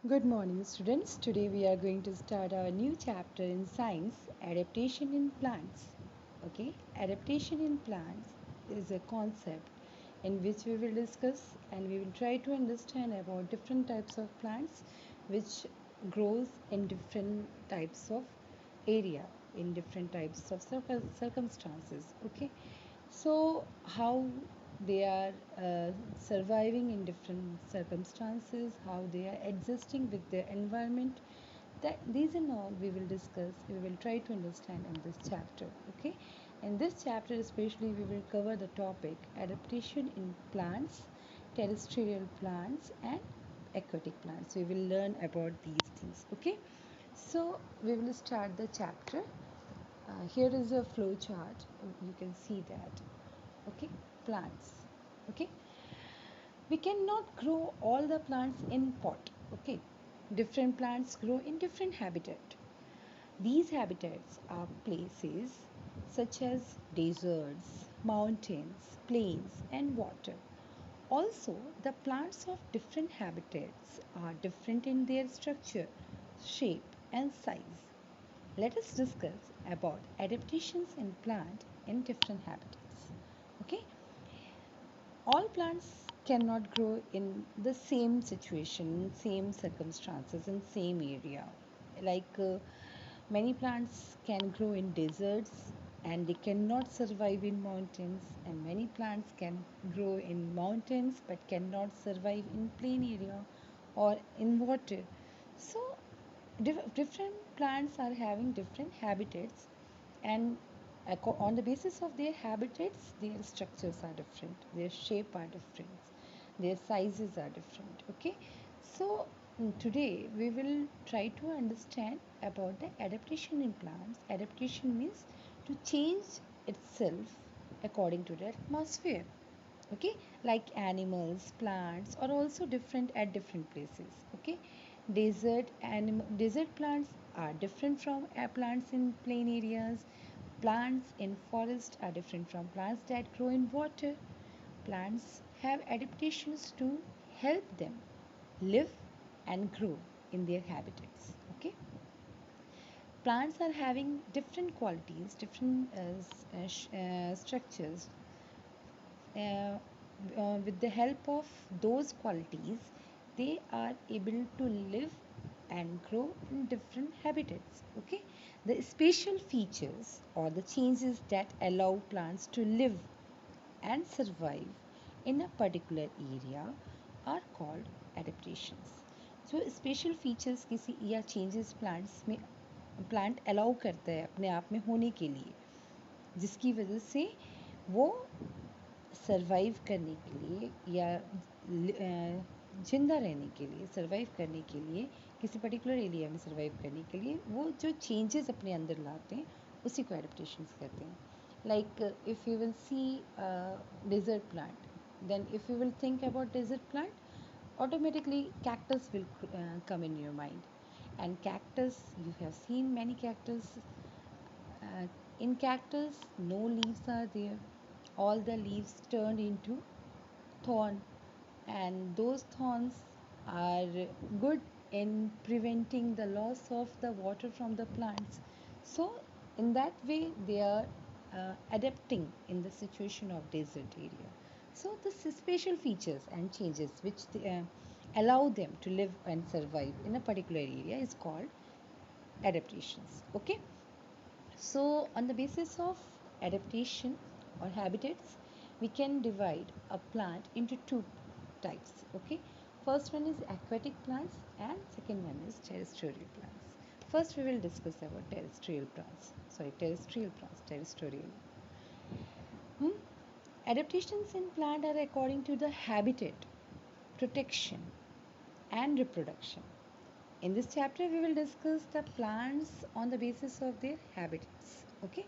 Good morning, students. Today we are going to start our new chapter in science, adaptation in plants. Okay, adaptation in plants is a concept in which we will discuss and we will try to understand about different types of plants which grows in different types of area in different types of circumstances. Okay, so how they are surviving in different circumstances, how they are existing with their environment, that these and all we will discuss, we will try to understand in this chapter. Okay, in this chapter especially we will cover the topic adaptation in plants, terrestrial plants and aquatic plants. We will learn about these things. Okay, so we will start the chapter. Here is a flow chart. You can see that. Okay, plants. Okay, we cannot grow all the plants in pot. Okay, different plants grow in different habitat. These habitats are places such as deserts, mountains, plains, and water. Also, the plants of different habitats are different in their structure, shape, and size. Let us discuss about adaptations in plant in different habitats. Okay, all plants cannot grow in the same situation, same circumstances, in same area. Like many plants can grow in deserts and they cannot survive in mountains, and many plants can grow in mountains but cannot survive in plain area or in water. So different plants are having different habitats, and on the basis of their habitats their structures are different, their shape are different, their sizes are different. Okay, so today we will try to understand about the adaptation in plants. Adaptation means to change itself according to the atmosphere. Okay, like animals, plants are also different at different places. Okay, desert plants are different from plants in plain areas. Plants in forest are different from plants that grow in water. Plants have adaptations to help them live and grow in their habitats. Okay, plants are having different qualities, different structures. uh, with the help of those qualities, they are able to live and grow in different habitats. Okay, the spatial features or the changes that allow plants to live and survive in a particular area are called adaptations. So special features किसी या changes plants में plant allow करता है अपने आप में होने के लिए, जिसकी वजह से वो सरवाइव करने के लिए या जिंदा रहने के लिए, सरवाइव करने के लिए, किसी पर्टिकुलर एरिया में सरवाइव करने के लिए वो जो चेंजेस अपने अंदर लाते हैं उसी को एडेप्टेशंस कहते हैं. Like if you will see desert plant, then if you will think about desert plant, automatically cactus will come in your mind. And cactus, you have seen many cactus. uh, in cactus no leaves are there, all the leaves turned into thorn, and those thorns are good in preventing the loss of the water from the plants. So in that way they are adapting in the situation of desert area. So the special features and changes which allow them to live and survive in a particular area is called adaptations. Okay, so on the basis of adaptation or habitats, we can divide a plant into two types. Okay, first one is aquatic plants and second one is terrestrial plants. First we will discuss about terrestrial plants, terrestrial. Hmm? Adaptations in plant are according to the habitat, protection and reproduction. In this chapter we will discuss the plants on the basis of their habitats. Okay,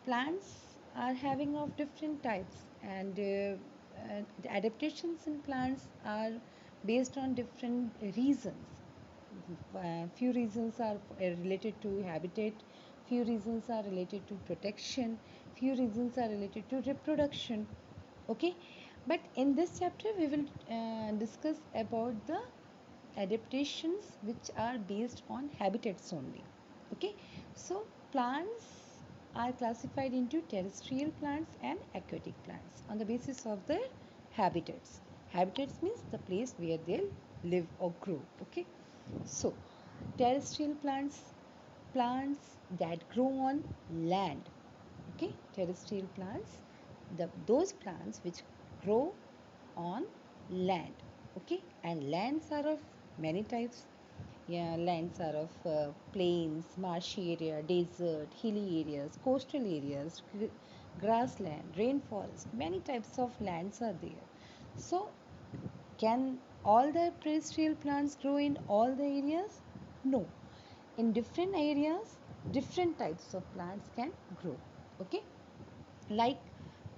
plants are having of different types, and the adaptations in plants are based on different reasons. Few reasons are related to habitat, few reasons are related to protection, few reasons are related to reproduction. Okay, but in this chapter we will discuss about the adaptations which are based on habitats only. Okay, so plants are classified into terrestrial plants and aquatic plants on the basis of their habitats. Habitats means the place where they live or grow. Okay, so terrestrial plants, plants that grow on land. Okay, terrestrial plants, those plants which grow on land. Okay, and lands are of many types. Yeah, lands are of plains, marshy area, desert, hilly areas, coastal areas, grassland, rainforest. Many types of lands are there. So, can all the terrestrial plants grow in all the areas? No. In different areas, different types of plants can grow. Okay, like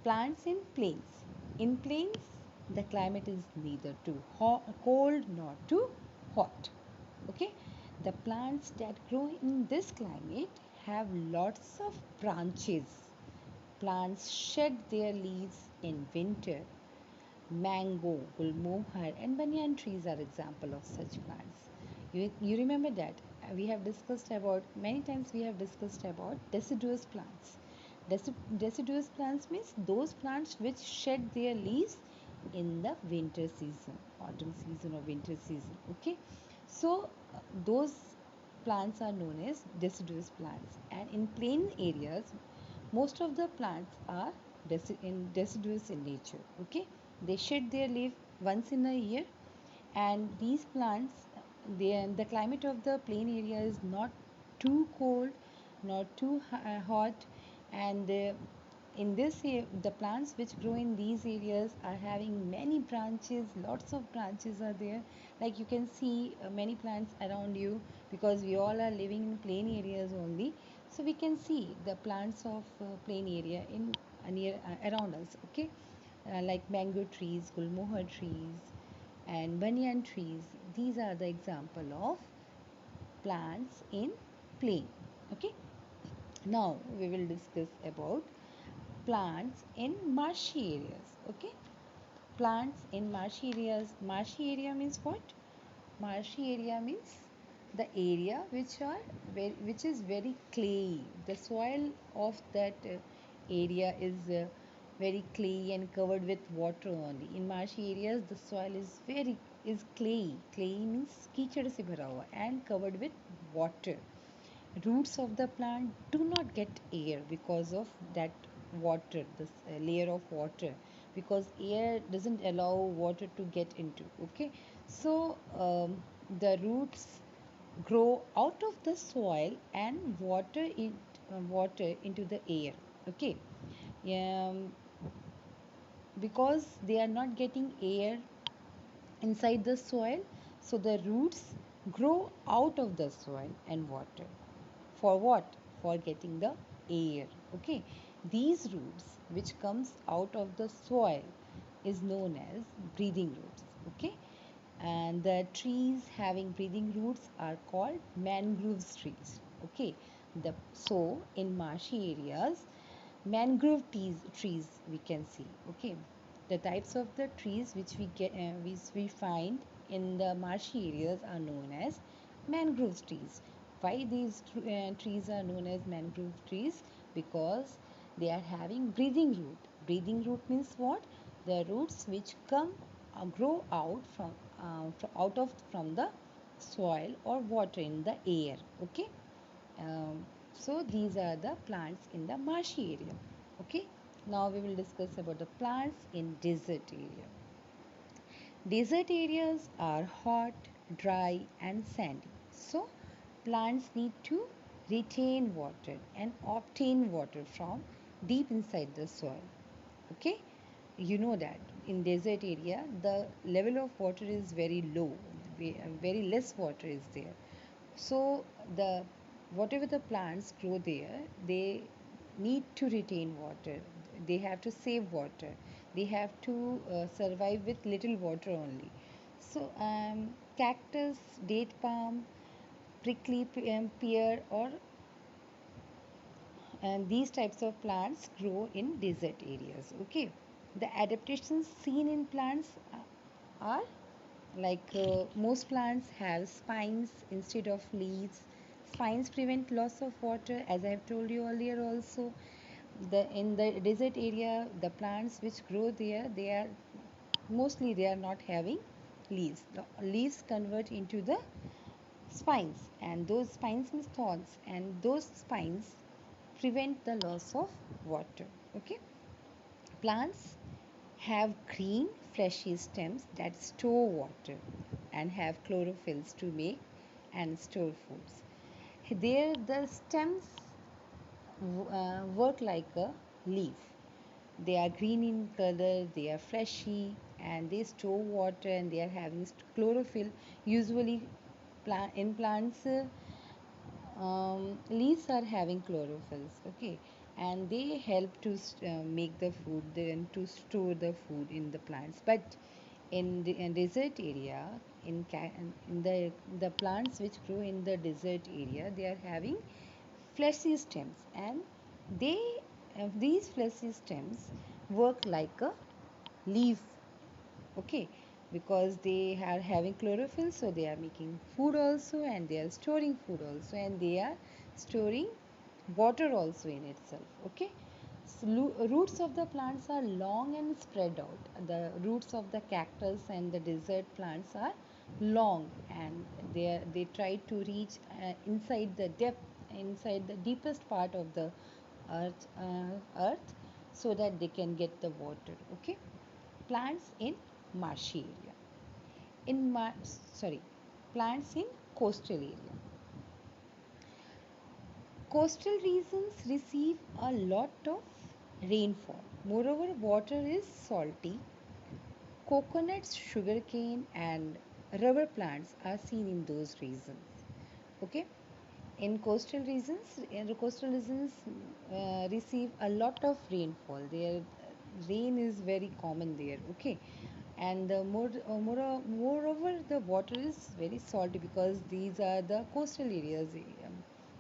plants in plains. In plains, the climate is neither too cold nor too hot. Okay, the plants that grow in this climate have lots of branches. Plants shed their leaves in winter. Mango, gulmohar, and banyan trees are example of such plants. You remember that we have discussed about many times. We have discussed about deciduous plants. Deciduous plants means those plants which shed their leaves in the winter season, autumn season or winter season. Okay, so those plants are known as deciduous plants, and in plain areas most of the plants are deciduous in nature. Okay, they shed their leaf once in a year, and these plants, the climate of the plain area is not too cold, not too hot, and in this the plants which grow in these areas are having many branches. Lots of branches are there, like you can see many plants around you, because we all are living in plain areas only. So we can see the plants of plain area in near around us. Okay, like mango trees, gulmohar trees, and banyan trees. These are the example of plants in plain. Okay, now we will discuss about plants in marshy areas. Okay, plants in marshy areas. Marshy area means what? Marshy area means the area which is very clayey. The soil of that area is very clayey and covered with water only. In marshy areas, the soil is clayey. Clayey means कीचड़ से भरा हुआ and covered with water. Roots of the plant do not get air because of that water, this layer of water, because air doesn't allow water to get into. Okay, so the roots grow out of the soil and water into the air. Okay, um, because they are not getting air inside the soil, so the roots grow out of the soil and water. For what? For getting the air. Okay, these roots which comes out of the soil is known as breathing roots. Okay, and the trees having breathing roots are called mangrove trees. Okay, the so in marshy areas mangrove trees we can see. Okay, the types of the trees which we find in the marshy areas are known as mangrove trees. Why these trees are known as mangrove trees? Because they are having breathing root. Breathing root means what? The roots which come grow out from the soil or water in the air. Okay, so these are the plants in the marshy area. Okay, now we will discuss about the plants in desert area. Desert areas are hot, dry, and sandy. So plants need to retain water and obtain water from deep inside the soil. Okay, you know that in desert area the level of water is very low, very less water is there. So the whatever the plants grow there, they need to retain water. They have to save water. They have to survive with little water only. So cactus, date palm, prickly pear, or and these types of plants grow in desert areas. Okay, the adaptations seen in plants are Most plants have spines instead of leaves. Spines prevent loss of water, as I have told you earlier also. In the desert area, the plants which grow there, they are not having leaves. The leaves convert into the spines, and those spines means thorns, and those spines prevent the loss of water. Okay, plants have green fleshy stems that store water and have chlorophylls to make and store foods. There the stems work like a leaf. They are green in color, they are fleshy, and they store water, and they are having chlorophyll. Usually, in plants, leaves are having chlorophylls, okay, and they help to make the food and to store the food in the plants. But in desert area, in the plants which grow in the desert area, they are having fleshy stems, and they these fleshy stems work like a leaf, okay, because they are having chlorophyll, so they are making food also, and they are storing food also, and they are storing water also in itself, okay. So, roots of the plants are long and spread out. The roots of the cactus and the desert plants are long, and they try to reach inside the deepest part of the earth, so that they can get the water, okay. Plants in marshy area. In sorry, plants in coastal area. Coastal regions receive a lot of rainfall. Moreover, water is salty. Coconuts, sugarcane, and rubber plants are seen in those regions. Okay, in the coastal regions receive a lot of rainfall. There, rain is very common there. Okay, and moreover, the water is very salty because these are the coastal areas.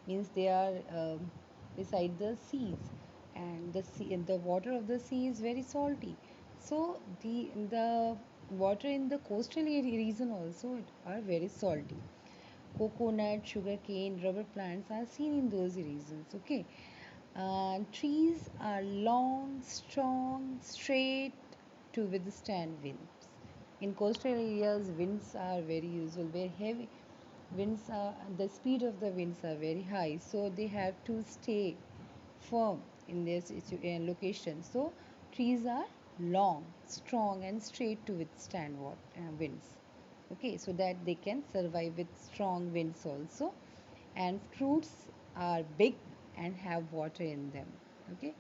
Means they are beside the seas, and the water of the sea is very salty. So the water in the coastal area region also are very salty. Coconut, sugarcane, rubber plants are seen in those regions. Okay, trees are long, strong, straight to withstand winds. In coastal areas, winds are very usual, very heavy. The speed of the winds are very high, so they have to stay firm in their location. So trees are long, strong, and straight to withstand winds. Okay, so that they can survive with strong winds also. And fruits are big and have water in them. Okay,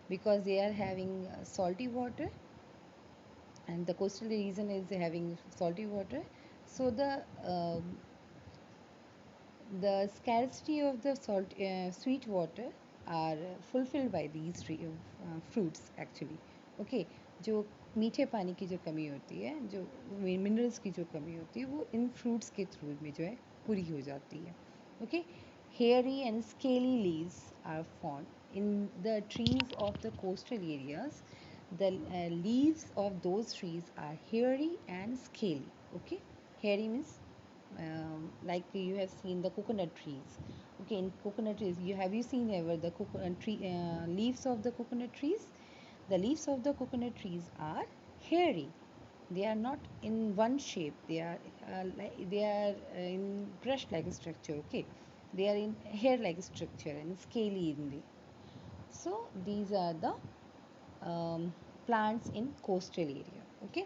because they are having salty water, and the coastal region is having salty water. So the scarcity of the sweet water are fulfilled by these fruits actually. Okay, जो मीठे पानी की जो कमी होती है, जो minerals की जो कमी होती है, वो इन फ्रूट्स के थ्रू में जो है पूरी हो जाती है. Okay, hairy and scaly leaves are found in the trees of the coastal areas. The leaves of those trees are hairy and scaly. Okay, hairy means like you have seen the coconut trees. Okay, in coconut trees, you seen ever the coconut tree leaves of the coconut trees? The leaves of the coconut trees are hairy. They are not in one shape. They are in brush like structure. Okay, they are in hair like structure and scaly in the. So these are the plants in coastal area. Okay,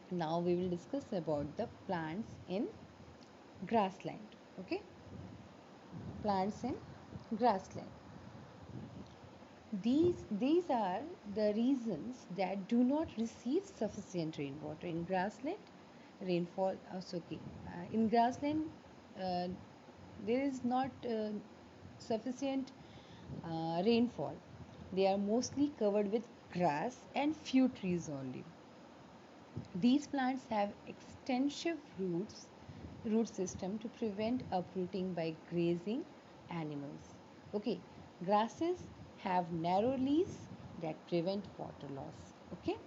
now we will discuss about the plants in grassland. Okay, plants in grassland. These are the reasons that do not receive sufficient rainwater in grassland. Rainfall also okay. In grassland, uh, there is not sufficient rainfall. They are mostly covered with grass and few trees only. These plants have extensive root system to prevent uprooting by grazing animals. Okay, grasses have narrow leaves that prevent water loss. Okay,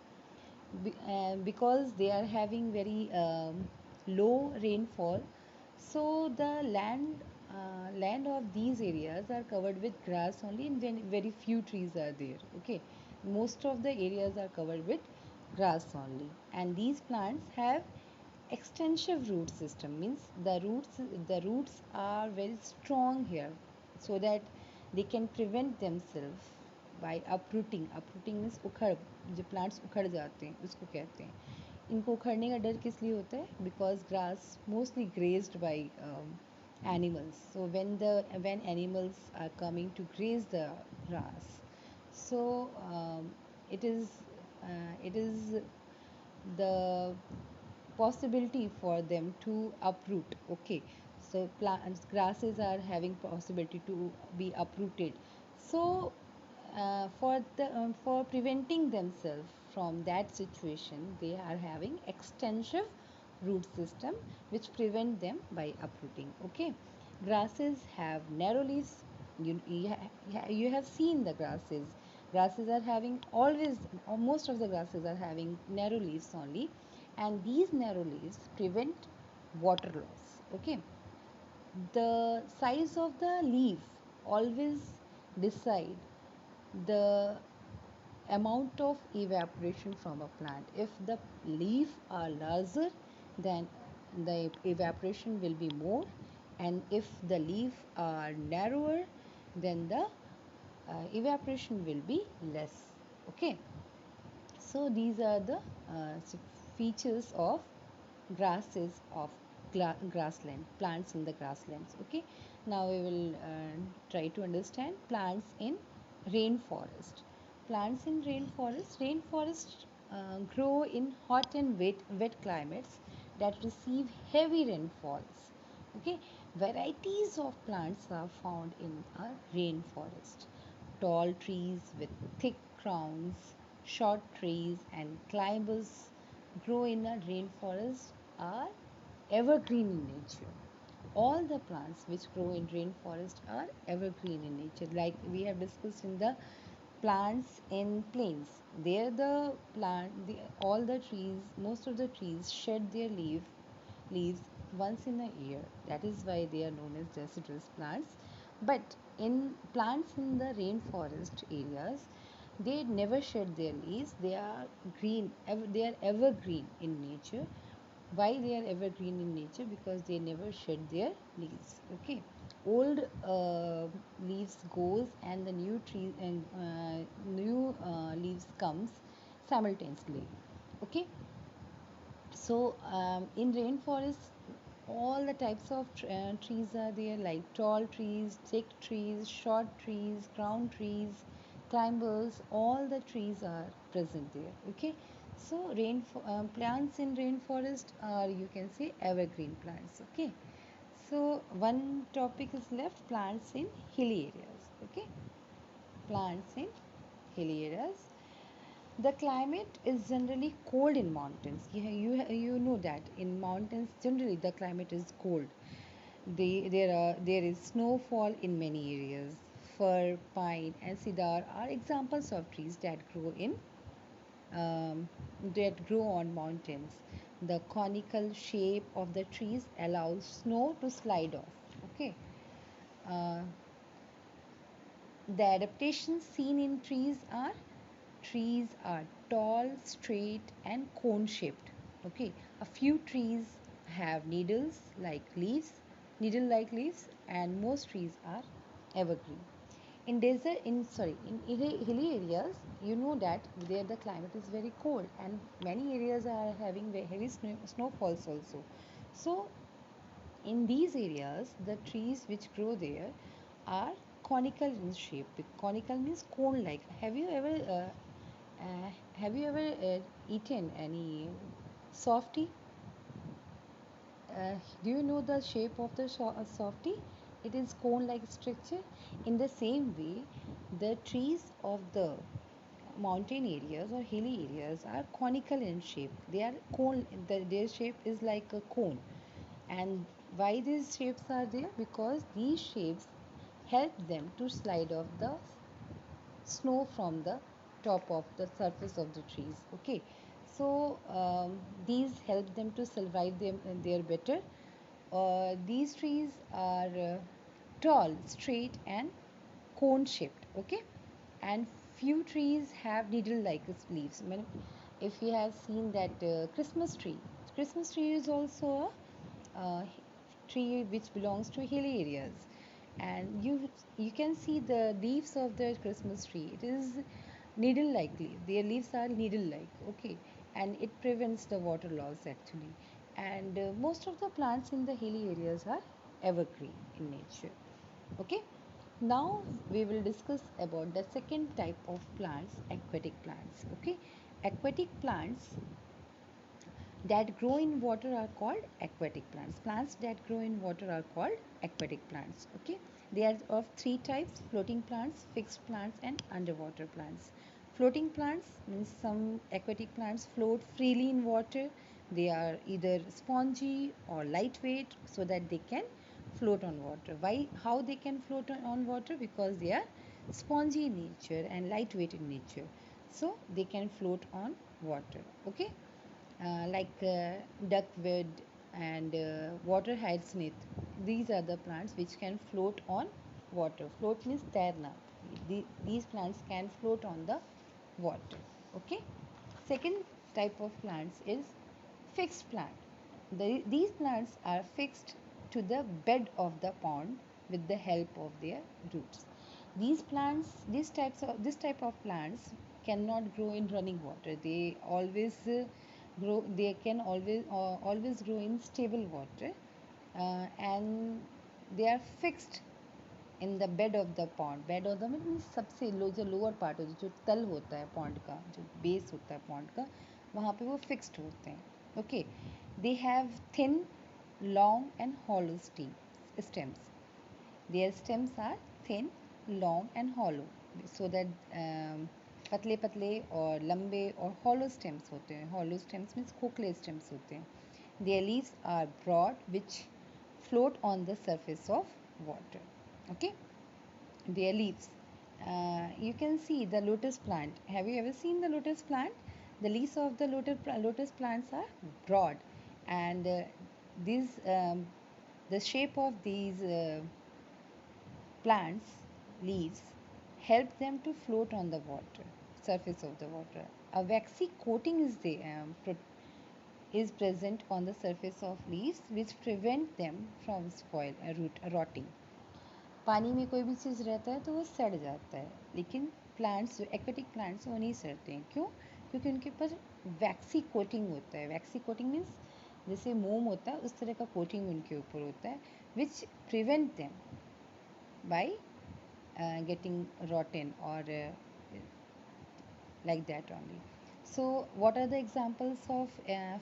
because they are having very low rainfall, so the land of these areas are covered with grass only, and then very few trees are there. Okay, most of the areas are covered with grass only, and these plants have extensive root system, means the roots are very strong here, so that they can prevent themselves by uprooting means उखड़, जो plants उखड़ जाते हैं उसको कहते हैं. इनको उखड़ने का डर किस लिए होता है? Because grass mostly grazed by animals. So when animals are coming to graze the grass, so it is the possibility for them to uproot. Okay, so plants grasses are having possibility to be uprooted. So for preventing themselves from that situation, they are having extensive root system which prevent them by uprooting. Okay, grasses have narrow leaves. You have seen the grasses are having always, or most of the grasses are having narrow leaves only, and these narrow leaves prevent water loss. Okay, the size of the leaf always decide the amount of evaporation from a plant. If the leaf are larger, then the evaporation will be more, and if the leaf are narrower, then the evaporation will be less. Okay, so these are the features of grasses of grassland, plants in the grasslands. Okay, now we will try to understand plants in rainforest. Plants in rainforest grow in hot and wet climates that receive heavy rainfalls. Okay, varieties of plants are found in a rainforest. Tall trees with thick crowns, short trees, and climbers grow in a rainforest are evergreen in nature. All the plants which grow in rainforest are evergreen in nature, like we have discussed in the plants in plains. There all the trees, most of the trees shed their leaves once in a year. That is why they are known as deciduous plants. But in plants in the rainforest areas, they never shed their leaves. They are they are evergreen in nature. Why they are evergreen in nature? Because they never shed their leaves. Okay, old leaves goes, and the new leaves comes simultaneously. Okay, so in rainforest, all the types of trees are there, like tall trees, thick trees, short trees, crown trees, climbers. All the trees are present there. Okay, so plants in rainforest are, you can say, evergreen plants. Okay, so one topic is left: plants in hilly areas. Okay, plants in hilly areas. The climate is generally cold in mountains. You know that in mountains generally the climate is cold. There is snowfall in many areas. Fir, pine, and cedar are examples of trees that grow on mountains. The conical shape of the trees allows snow to slide off. Okay. Uh, the adaptations seen in trees are tall, straight, and cone shaped. Okay, a few trees have needle like leaves, and most trees are evergreen. In hilly areas, you know that there the climate is very cold, and many areas are having very heavy snowfalls also. So in these areas, the trees which grow there are conical in shape. Conical means cone like. Have you ever eaten any softie? Do you know the shape of the softie? It is cone like structure. In the same way, the trees of the mountain areas or hilly areas are conical in shape. They are cone, their shape is like a cone. And why these shapes are there? Because these shapes help them to slide off the snow from the top of the surface of the trees. Okay, So these help them to survive their better. These trees are tall, straight, and cone shaped. Okay, and few trees have needle like leaves. I mean, if you have seen that Christmas tree is also a tree which belongs to hilly areas, and you can see the leaves of the Christmas tree. It is needle like leaf. Their leaves are needle like. Okay, and it prevents the water loss actually. And most of the plants in the hilly areas are evergreen in nature. Okay, now we will discuss about the second type of plants, aquatic plants. Okay, aquatic plants that grow in water are called aquatic plants. Plants that grow in water are called aquatic plants. Okay, they are of three types: floating plants, fixed plants, and underwater plants. Floating plants means some aquatic plants float freely in water. They are either spongy or lightweight so that they can float on water. Why? How they can float on water? Because they are spongy in nature and lightweight in nature. So they can float on water. Okay, like duckweed and water hyacinth. These are the plants which can float on water. Float means तैरना. These plants can float on the water. Okay. Second type of plants is fixed plant. These plants are fixed to the bed of the pond with the help of their roots. This type of plants cannot grow in running water. They always grow. They can always grow in stable water, and they are fixed in the bed of the pond. Bed of the mean सबसे जो lower part होता है, जो तल होता है pond का, जो बेस होता है पॉन्ड का, वहाँ पे वो फिक्स्ड होते हैं. Okay, they have thin, long and hollow stems. Their stems are thin, long and hollow, so that पतले पतले और लंबे और हॉलो स्टेम्स होते हैं. हॉलो स्टेम्स मीन्स खोखले स्टेम्स होते हैं. Their leaves are broad which float on the surface of water. Okay, their leaves, you can see the lotus plant. Have you ever seen the lotus plant? The leaves of the lotus plants are broad, and these the shape of these plants leaves help them to float on the water surface of the water. A waxy coating is present on the surface of leaves which prevent them from rotting. पानी में कोई भी चीज़ रहता है तो वो सड़ जाता है, लेकिन प्लांट्स, एक्वेटिक प्लांट्स, वो नहीं सड़ते हैं. क्यों? क्योंकि उनके ऊपर वैक्सी कोटिंग होता है. वैक्सी कोटिंग मीन्स जैसे मोम होता है उस तरह का कोटिंग उनके ऊपर होता है, which prevent them by getting rotten or like that only. So what are the examples of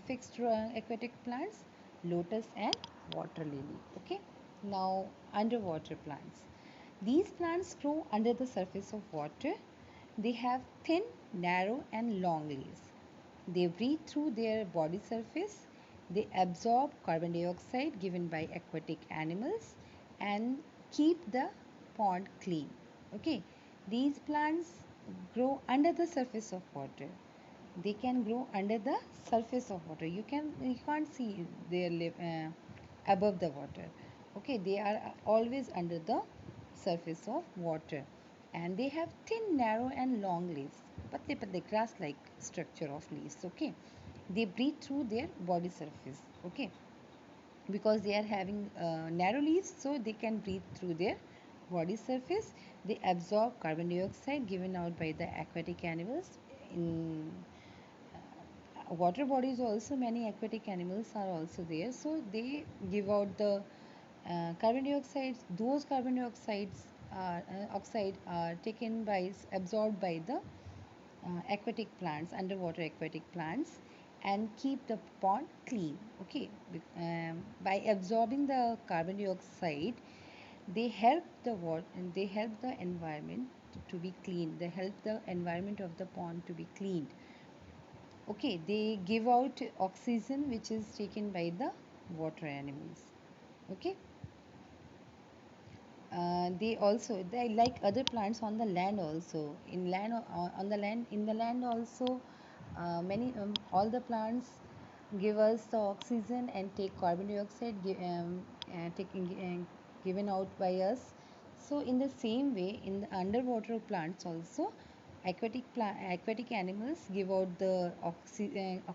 fixed aquatic plants? Lotus and water lily. Okay, now underwater plants. These plants grow under the surface of water. They have thin, narrow and long leaves. They breathe through their body surface. They absorb carbon dioxide given by aquatic animals and keep the pond clean. Okay, these plants grow under the surface of water. They can grow under the surface of water. You can't see their above the water. Okay, they are always under the surface of water, and they have thin, narrow and long leaves, patle grass like structure of leaves. Okay, they breathe through their body surface. Okay, because they are having narrow leaves, so they can breathe through their body surface. They absorb carbon dioxide given out by the aquatic animals. In water bodies also many aquatic animals are also there, so they give out the carbon dioxide. Those carbon dioxides oxide are taken by, absorbed by the aquatic plants, underwater aquatic plants, and keep the pond clean. Okay, by absorbing the carbon dioxide, they help the water and they help the environment to be clean. They help the environment of the pond to be cleaned. Okay, they give out oxygen which is taken by the water animals. Okay, they like other plants on the land also. In land, on the land, in the land also, Many all the plants give us the oxygen and take carbon dioxide taking given out by us. So in the same way, in the underwater plants also, aquatic animals give out the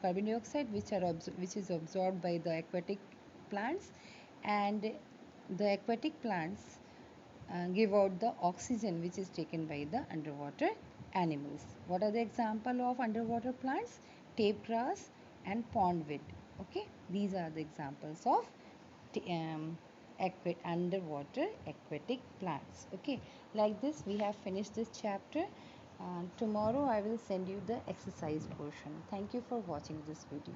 carbon dioxide, which is absorbed by the aquatic plants, and the aquatic plants give out the oxygen, which is taken by the underwater animals. What are the example of underwater plants? Tape grass and pondweed. Okay, these are the examples of underwater aquatic plants. Okay, like this we have finished this chapter. Tomorrow I will send you the exercise portion. Thank you for watching this video.